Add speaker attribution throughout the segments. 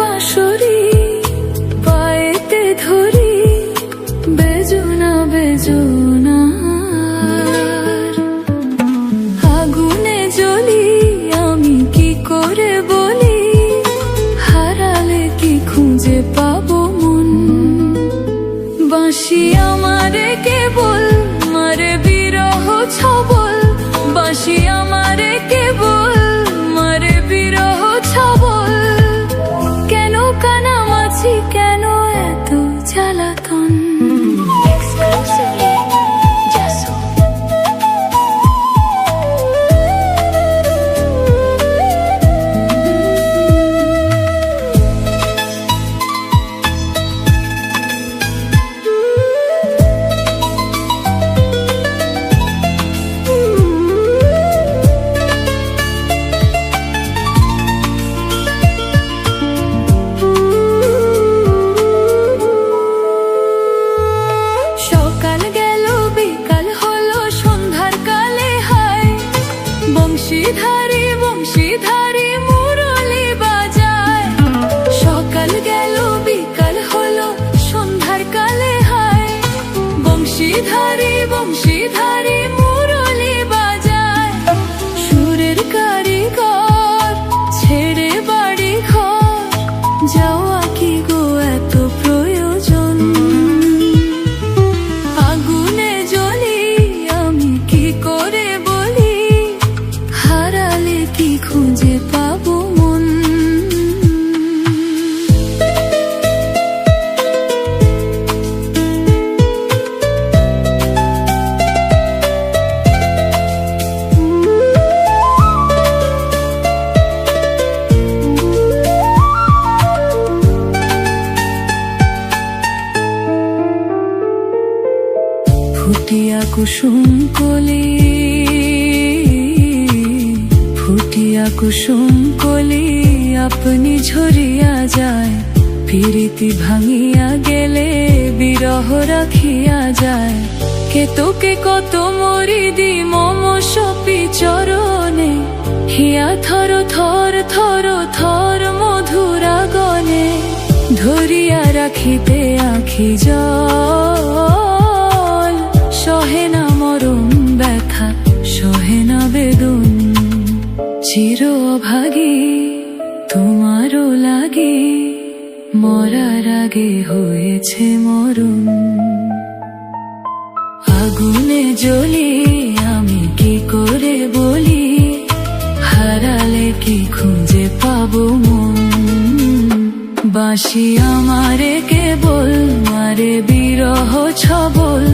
Speaker 1: বাঁশরি পায়েতে ধরি বেজুনা বেজুনা আগুনে জ্বলি আমি কি করে বলি হারালে কি খুঁজে পাবো মন বাঁশি আমারে কেবল মারে বিরহ ছবল বাঁশি আমারে কেবল মারে বিরহ ছবল কেন এত জ্বালাতন বংশীধারী বংশীধারী মুরলি বাজায় সকাল গেল বিকাল হলো সন্ধ্যার কালে হায় বংশীধারী বংশীধারী মুরলি বাজায় সুরের কারিগর ছেড়ে বাড়ি ঘর যাওয়া কি গো এত প্রয়োজন আগুনে জ্বলি আমি কি করে বলি হারালে কি খুঁজে পাবো মন ফুটিয়া কুসুম কলি ফুটিয়া কুসুম কলি আপনি ঝরিয়া যায় প্রীতি ভাঙিয়া গেলে বিরহ রাখিয়া যায় কে তোকে কত মরি দি মম সপি চরণে হিয়া থর থর থর থর মধুরা গনে ধরিয়া রাখিতে আখি জল সহে না মরম ব্যথা সহে না বেদন চির অভাগী তোমারও লাগে মরার আগে হয়েছে মরণ আগুনে জ্বলি আমি কি করে বলি হারালে কি খুঁজে পাবো মন বাঁশি আমারে কেবল মারে বিরহ ছবল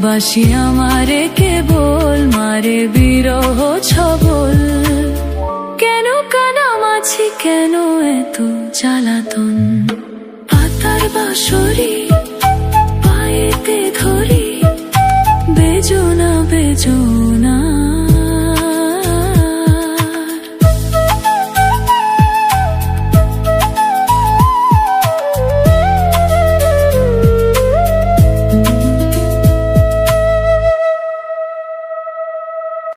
Speaker 1: বাঁশি আমারে কেবল মারে বিরহ ছবল কেন কানামাছি কেন এত জ্বালাতন পাতার বাঁশরি পায়েতে ধরি বেজোনা বেজোনা